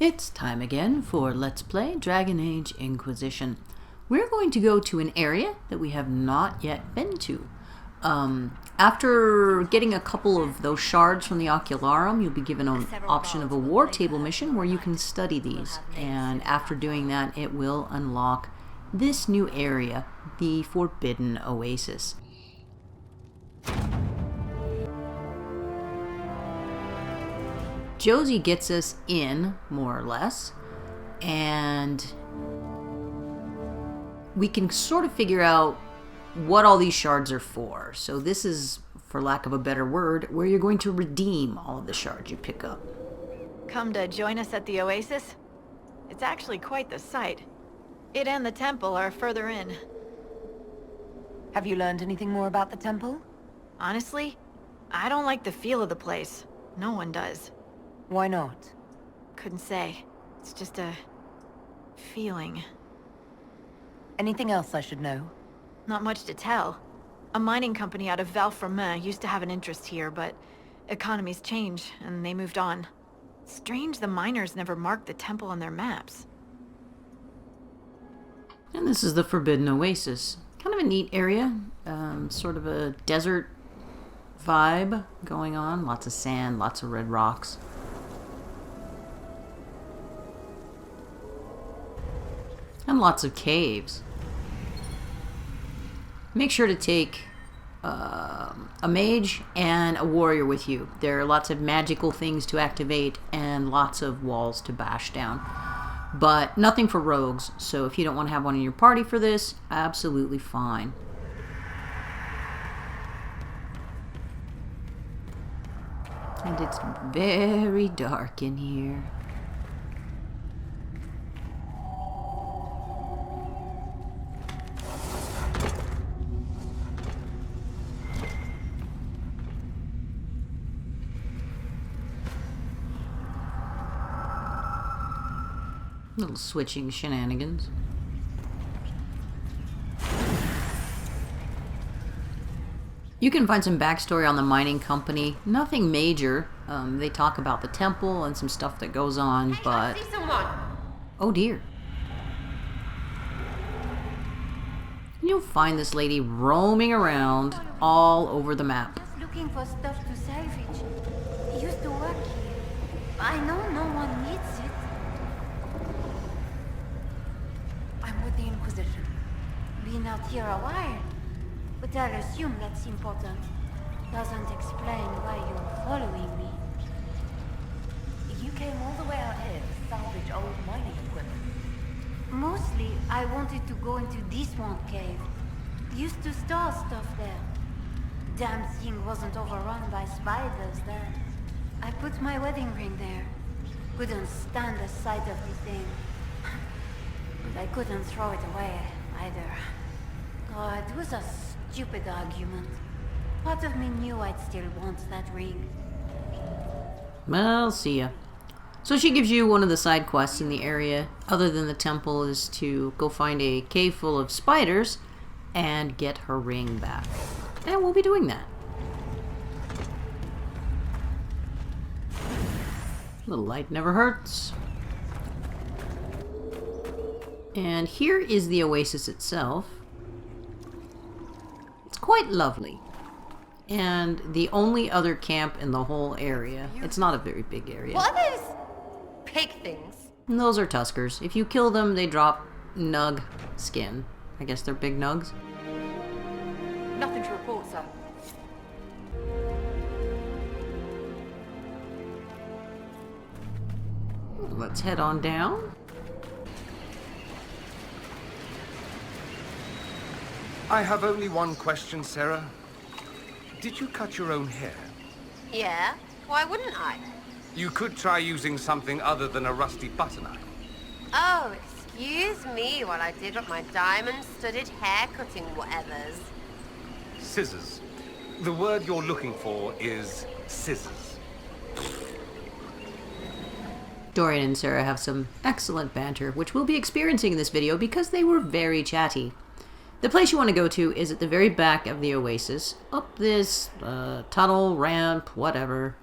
It's time again for Let's Play Dragon Age Inquisition. We're going to go to an area that we have not yet been to. After getting a couple of those shards from the Ocularum, you'll be given an option of a war table mission where you can study these. And after doing that, it will unlock this new area, the Forbidden Oasis. Josie gets us in, more or less, and we can sort of figure out what all these shards are for. So this is, for lack of a better word, where you're going to redeem all of the shards you pick up. Come to join us at the Oasis? It's actually quite the sight. It and the temple are further in. Have you learned anything more about the temple? Honestly, I don't like the feel of the place. No one does. Why not? Couldn't say. It's just a feeling. Anything else I should know? Not much to tell. A mining company out of Varrick used to have an interest here, but economies change, and they moved on. Strange the miners never marked the temple on their maps. And this is the Forbidden Oasis. Kind of a neat area. Sort of a desert vibe going on. Lots of sand, lots of red rocks. And lots of caves. Make sure to take a mage and a warrior with you. There are lots of magical things to activate and lots of walls to bash down. But nothing for rogues, so if you don't want to have one in your party for this, absolutely fine. And it's very dark in here. Little switching shenanigans. You can find some backstory on the mining company. Nothing major. They talk about the temple and some stuff that goes on, but... Oh dear. You'll find this lady roaming around all over the map. Just looking for stuff to salvage. He used to work here. I know no one needs it. I'm with the Inquisition. Been out here a while. But I'll assume that's important. Doesn't explain why you're following me. You came all the way out here to salvage old mining equipment. Mostly, I wanted to go into this one cave. Used to store stuff there. Damn thing wasn't overrun by spiders then. I put my wedding ring there. Couldn't stand the sight of the thing. But I couldn't throw it away, either. Oh, it was a stupid argument. Part of me knew I'd still want that ring. Well, see ya. So she gives you one of the side quests in the area, other than the temple, is to go find a cave full of spiders and get her ring back. And we'll be doing that. A little light never hurts. And here is the oasis itself. It's quite lovely. And the only other camp in the whole area. It's not a very big area. What are those pig things? And those are tuskers. If you kill them, they drop nug skin. I guess they're big nugs. Nothing to report, sir. Let's head on down. I have only one question, Sarah. Did you cut your own hair? Yeah? Why wouldn't I? You could try using something other than a rusty butter knife. Oh, excuse me while I dig up my diamond-studded hair-cutting whatevers. Scissors. The word you're looking for is scissors. Dorian and Sarah have some excellent banter, which we'll be experiencing in this video because they were very chatty. The place you want to go to is at the very back of the oasis, up this tunnel, ramp, whatever.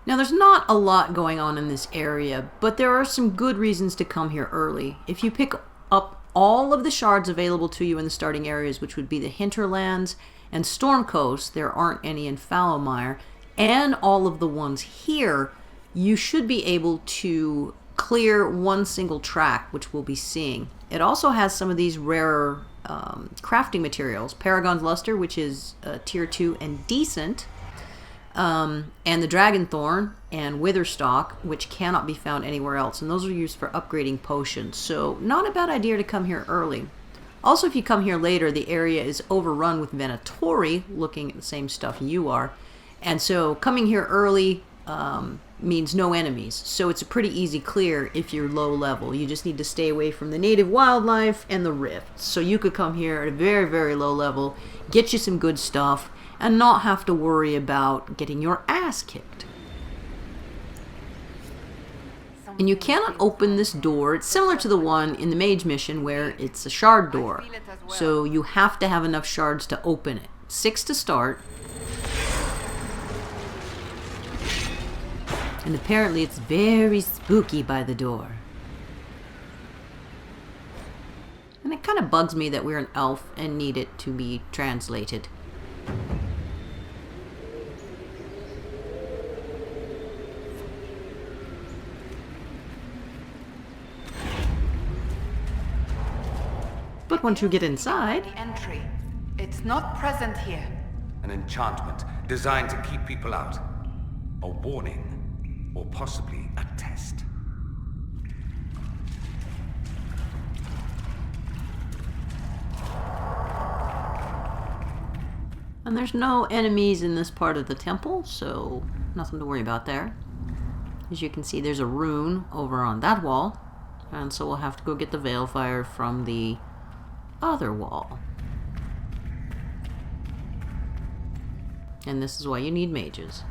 Now, there's not a lot going on in this area, but there are some good reasons to come here early. If you pick up all of the shards available to you in the starting areas, which would be the Hinterlands and Storm Coast, there aren't any in Foulmire, and all of the ones here, you should be able to clear one single track, which we'll be seeing. It also has some of these rarer crafting materials. Paragon's Luster, which is tier 2 and decent, and the Dragonthorn and Witherstock, which cannot be found anywhere else, and those are used for upgrading potions, so not a bad idea to come here early. Also, if you come here later, the area is overrun with Venatori, looking at the same stuff you are, and so coming here early means no enemies, so it's a pretty easy clear if you're low level. You just need to stay away from the native wildlife and the rifts, so you could come here at a very, very low level, get you some good stuff, and not have to worry about getting your ass kicked. And you cannot open this door. It's similar to the one in the mage mission where it's a shard door. So you have to have enough shards to open it. 6 to start. And apparently it's very spooky by the door. And it kind of bugs me that we're an elf and need it to be translated. But once you get inside... The entry. It's not present here. An enchantment designed to keep people out. A warning, or possibly a test. And there's no enemies in this part of the temple, so nothing to worry about there. As you can see, there's a rune over on that wall, and so we'll have to go get the Veilfire from the other wall. And this is why you need mages.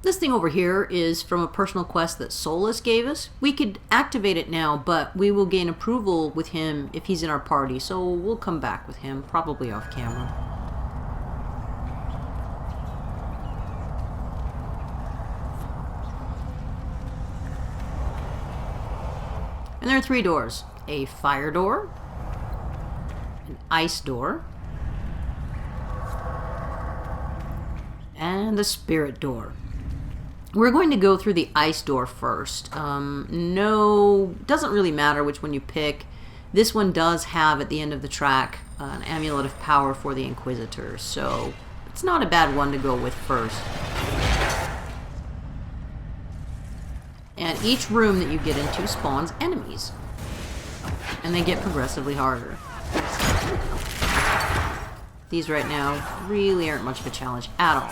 This thing over here is from a personal quest that Solus gave us. We could activate it now, but we will gain approval with him if he's in our party, so we'll come back with him, probably off camera. And there are 3 doors. A fire door, an ice door, and a spirit door. We're going to go through the ice door first. No, doesn't really matter which one you pick. This one does have at the end of the track an amulet of power for the Inquisitor, so it's not a bad one to go with first. And each room that you get into spawns enemies, and they get progressively harder. These right now really aren't much of a challenge at all.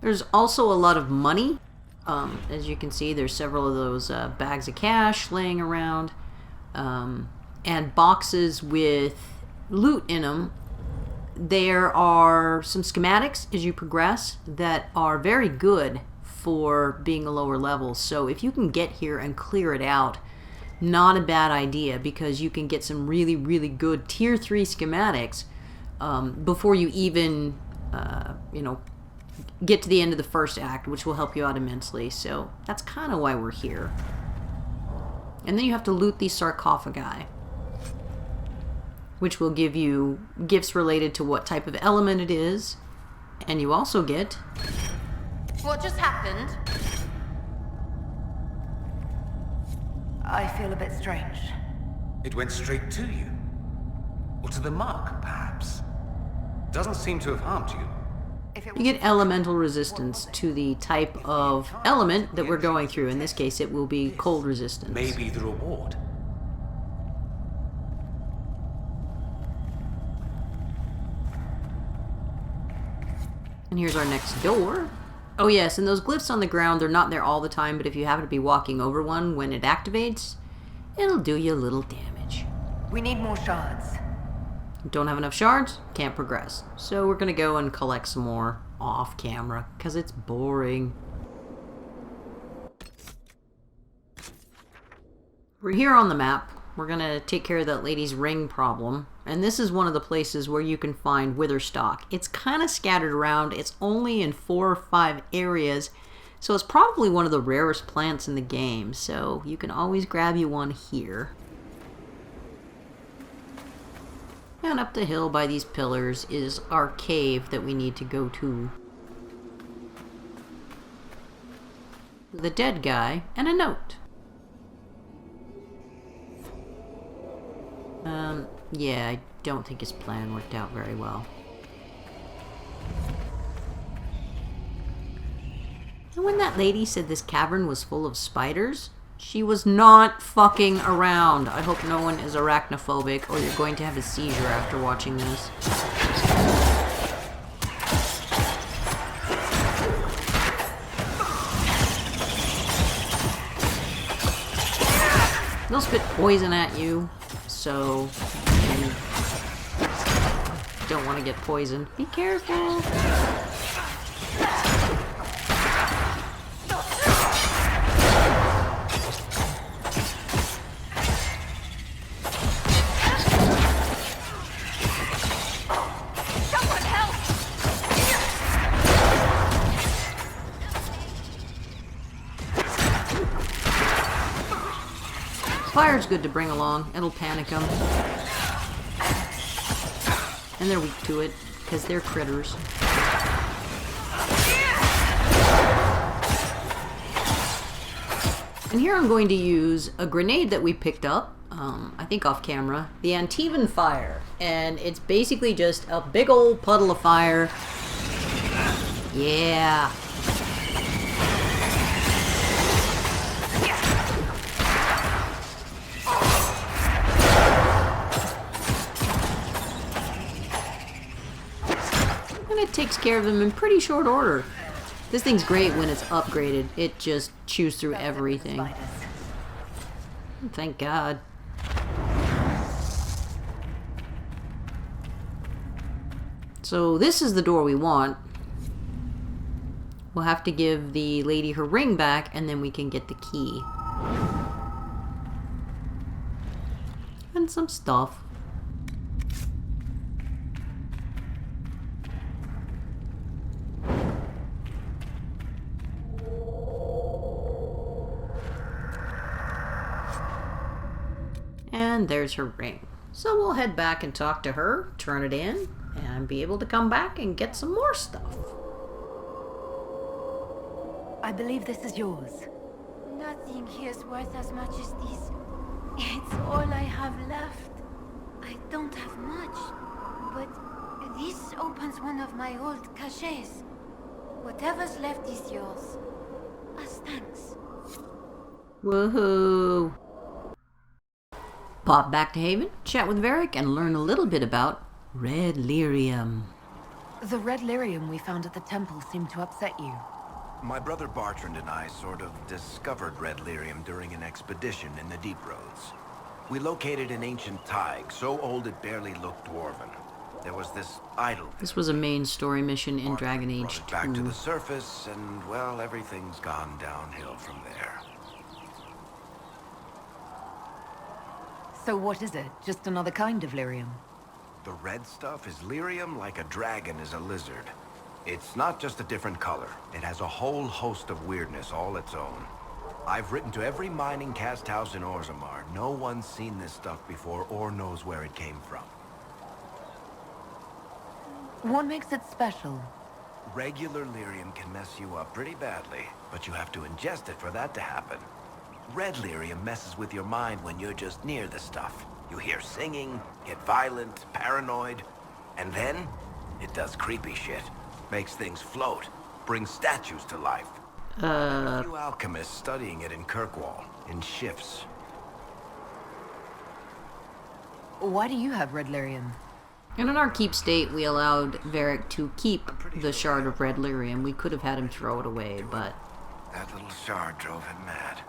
There's also a lot of money. As you can see, there's several of those bags of cash laying around, and boxes with loot in them. There are some schematics as you progress that are very good for being a lower level. So if you can get here and clear it out, not a bad idea, because you can get some really, really good tier 3 schematics before you even, get to the end of the first act, which will help you out immensely. So that's kind of why we're here. And then you have to loot these sarcophagi, which will give you gifts related to what type of element it is. And you also get... What just happened? I feel a bit strange. It went straight to you. Or to the mark, perhaps. Doesn't seem to have harmed you. You get elemental resistance to the type of element that we're going through. In this case, it will be cold resistance. Maybe the reward. And here's our next door. Oh yes, and those glyphs on the ground, they're not there all the time, but if you happen to be walking over one when it activates, it'll do you a little damage. We need more shards. Don't have enough shards, can't progress. So we're gonna go and collect some more off camera, because it's boring. We're here on the map. We're gonna take care of that lady's ring problem. And this is one of the places where you can find witherstock. It's kind of scattered around. It's only in 4 or 5 areas. So it's probably one of the rarest plants in the game. So you can always grab you one here. And up the hill by these pillars is our cave that we need to go to. The dead guy and a note. Yeah, I don't think his plan worked out very well. And when that lady said this cavern was full of spiders, she was not fucking around. I hope no one is arachnophobic or you're going to have a seizure after watching this. They'll spit poison at you, so you don't want to get poisoned. Be careful! Fire's good to bring along. It'll panic them. And they're weak to it, because they're critters. And here I'm going to use a grenade that we picked up, I think off camera, the Antivan Fire. And it's basically just a big old puddle of fire. Yeah. It takes care of them in pretty short order. This thing's great when it's upgraded. It just chews through everything. Thank God. So this is the door we want. We'll have to give the lady her ring back and then we can get the key. And some stuff. And there's her ring. So we'll head back and talk to her, turn it in, and be able to come back and get some more stuff. I believe this is yours. Nothing here's worth as much as this. It's all I have left. I don't have much, but this opens one of my old caches. Whatever's left is yours. As thanks. Woohoo! Pop back to Haven, chat with Varrick, and learn a little bit about red lyrium. The red lyrium we found at the temple seemed to upset you. My brother Bertrand and I sort of discovered red lyrium during an expedition in the Deep Roads. We located an ancient thaig, so old it barely looked dwarven. There was this idol. This was a main story mission in Dragon Brought Age it 2. back to the surface, and well, everything's gone downhill from there. So what is it? Just another kind of lyrium? The red stuff is lyrium like a dragon is a lizard. It's not just a different color. It has a whole host of weirdness all its own. I've written to every mining cast house in Orzammar. No one's seen this stuff before or knows where it came from. What makes it special? Regular lyrium can mess you up pretty badly, but you have to ingest it for that to happen. Red lyrium messes with your mind when you're just near the stuff. You hear singing, get violent, paranoid, and then it does creepy shit. Makes things float, brings statues to life. A few alchemists studying it in Kirkwall, in shifts. Why do you have red lyrium? And in our keep state, we allowed Varrick to keep the shard of red lyrium. We could have had him throw it away, but... That little shard drove him mad.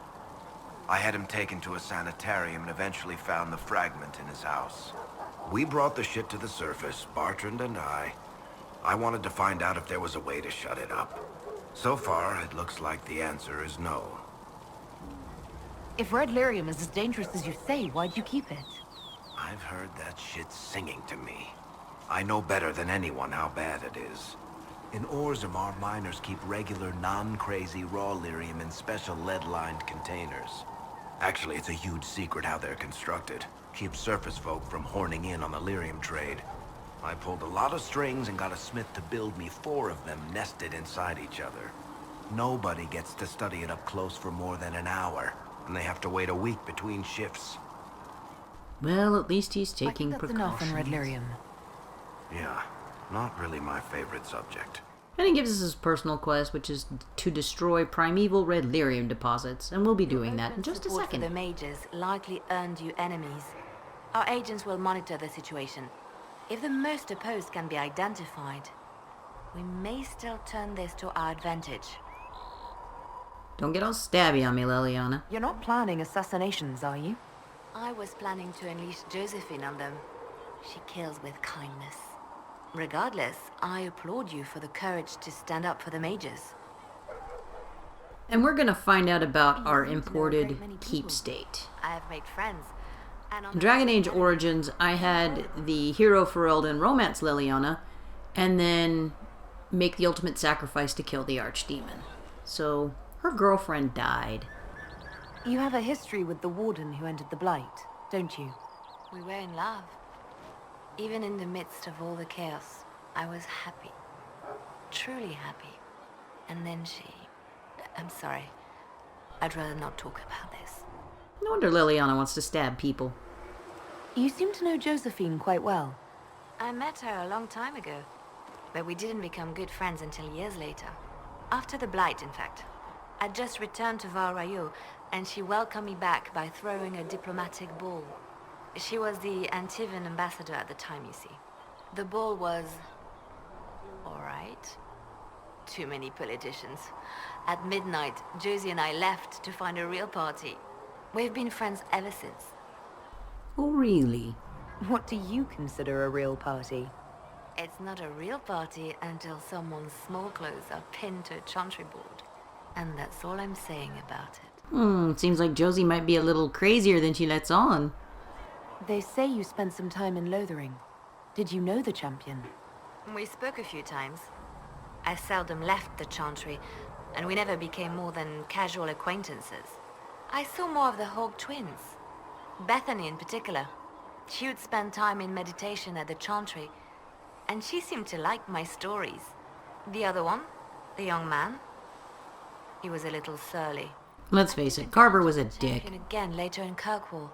I had him taken to a sanitarium and eventually found the fragment in his house. We brought the shit to the surface, Bertrand and I. I wanted to find out if there was a way to shut it up. So far, it looks like the answer is no. If red lyrium is as dangerous as you say, why'd you keep it? I've heard that shit singing to me. I know better than anyone how bad it is. In Orzammar, miners keep regular, non-crazy raw lyrium in special lead-lined containers. Actually, it's a huge secret how they're constructed. Keeps surface folk from horning in on the lyrium trade. I pulled a lot of strings and got a smith to build me 4 of them nested inside each other. Nobody gets to study it up close for more than an hour, and they have to wait a week between shifts. Well, at least he's I think taking that's precautions. enough on red lyrium. Yeah, not really my favorite subject. And he gives us his personal quest, which is to destroy primeval red lyrium deposits, and we'll be doing that in just a Support second. for the mages likely earned you enemies. Our agents will monitor the situation. If the most opposed can be identified, we may still turn this to our advantage. Don't get all stabby on me, Leliana. You're not planning assassinations, are you? I was planning to unleash Josephine on them. She kills with kindness. Regardless, I applaud you for the courage to stand up for the mages. And we're gonna find out about our seem to know a imported great many keep people. state. I have made friends. And on In the Dragon Age other- Origins, I had the hero Ferelden romance Leliana, and then make the ultimate sacrifice to kill the archdemon. So, her girlfriend died. You have a history with the warden who entered the Blight, don't you? We were in love. Even in the midst of all the chaos, I was happy. Truly happy. And then I'm sorry. I'd rather not talk about this. No wonder Leliana wants to stab people. You seem to know Josephine quite well. I met her a long time ago, but we didn't become good friends until years later. After the Blight, in fact. I'd just returned to Varrick, and she welcomed me back by throwing a diplomatic ball. She was the Antivan ambassador at the time, you see. The ball was... alright. Too many politicians. At midnight, Josie and I left to find a real party. We've been friends ever since. Oh, really? What do you consider a real party? It's not a real party until someone's small clothes are pinned to a chantry board. And that's all I'm saying about it. Seems like Josie might be a little crazier than she lets on. They say you spent some time in Lothering. Did you know the champion? We spoke a few times. I seldom left the chantry, and we never became more than casual acquaintances. I saw more of the Hawk twins. Bethany in particular. She would spend time in meditation at the chantry, and she seemed to like my stories. The other one, the young man, he was a little surly. Let's face it, Carver was a dick. Champion again later in Kirkwall.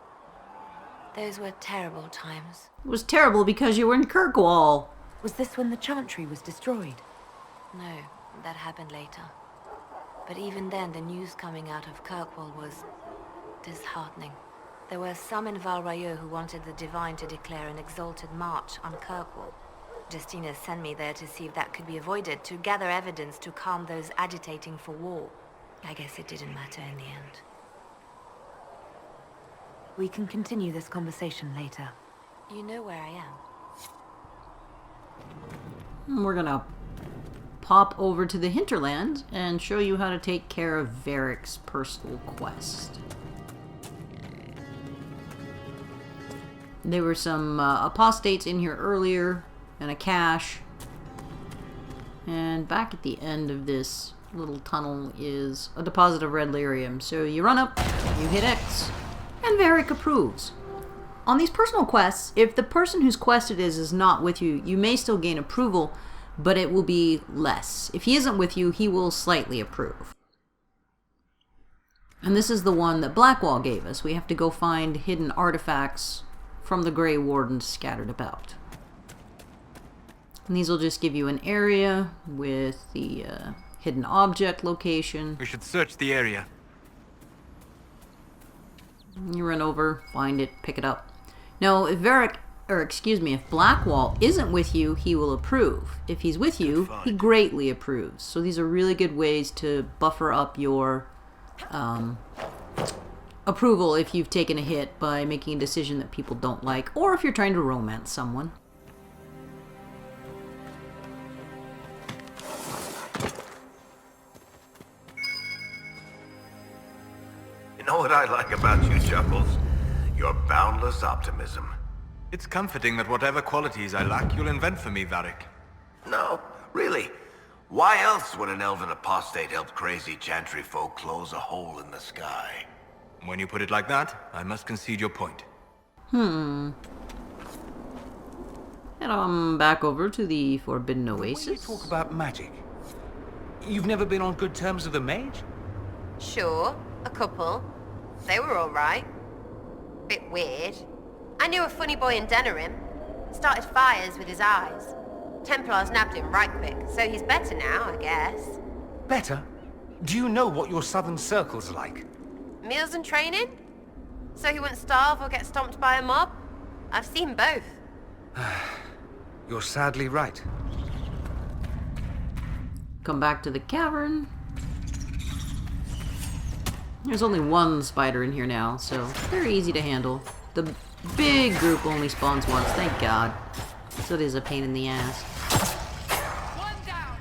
Those were terrible times. It was terrible because you were in Kirkwall. Was this when the chantry was destroyed? No, that happened later. But even then, the news coming out of Kirkwall was disheartening. There were some in Varrick who wanted the Divine to declare an exalted march on Kirkwall. Justina sent me there to see if that could be avoided, to gather evidence to calm those agitating for war. I guess it didn't matter in the end. We can continue this conversation later. You know where I am. We're gonna pop over to the hinterland and show you how to take care of Varrick's personal quest. There were some apostates in here earlier, and a cache. And back at the end of this little tunnel is a deposit of red lyrium. So you run up, you hit X, and Varrick approves. On these personal quests, if the person whose quest it is not with you, you may still gain approval, but it will be less. If he isn't with you, he will slightly approve. And this is the one that Blackwall gave us. We have to go find hidden artifacts from the Grey Wardens scattered about. And these will just give you an area with the hidden object location. We should search the area. You run over, find it, pick it up. Now, if if Blackwall isn't with you, he will approve. If he's with you, he greatly approves. So these are really good ways to buffer up your approval if you've taken a hit by making a decision that people don't like, or if you're trying to romance someone. In know what I like about you, Chuckles? Your boundless optimism. It's comforting that whatever qualities I lack, you'll invent for me, Varrick. No, really. Why else would an elven apostate help crazy chantry folk close a hole in the sky? When you put it like that, I must concede your point. And I'm back over to the Forbidden When you Oasis. talk about magic, you've never been on good terms with the mage? Sure, a couple. They were alright. Bit weird. I knew a funny boy in Denerim. Started fires with his eyes. Templars nabbed him right quick, so he's better now, I guess. Better? Do you know what your southern circle's like? Meals and training? So he wouldn't starve or get stomped by a mob? I've seen both. You're sadly right. Come back to the cavern. There's only one spider in here now, so they're easy to handle. The big group only spawns once, thank God. So it is a pain in the ass. One down.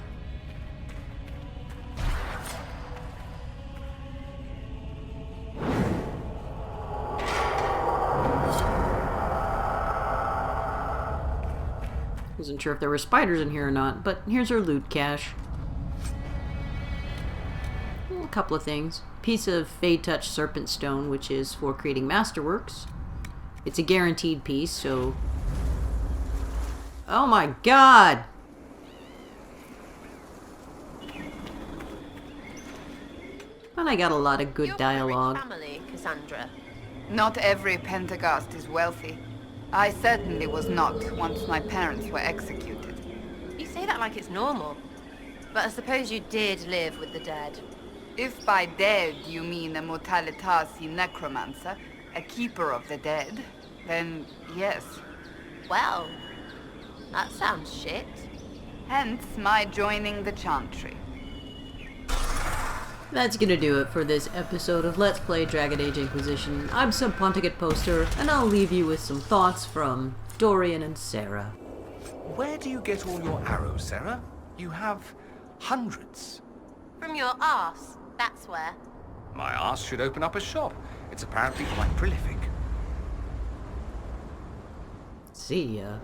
Wasn't sure if there were spiders in here or not, but here's our loot cache. A couple of things. Piece of Fade Touch Serpent Stone, which is for creating masterworks. It's a guaranteed piece, so... Oh my god! And I got a lot of good You're dialogue. from a rich family, Cassandra. Not every Pentagast is wealthy. I certainly was not once my parents were executed. You say that like it's normal. But I suppose you did live with the dead. If by dead you mean a Mortalitasi necromancer, a keeper of the dead, then yes. Well, that sounds shit. Hence my joining the Chantry. That's gonna do it for this episode of Let's Play Dragon Age Inquisition. I'm Subponticate Poster, and I'll leave you with some thoughts from Dorian and Sarah. Where do you get all your arrows, Sarah? You have hundreds. From your arse, that's where. My arse should open up a shop. It's apparently quite prolific. See ya.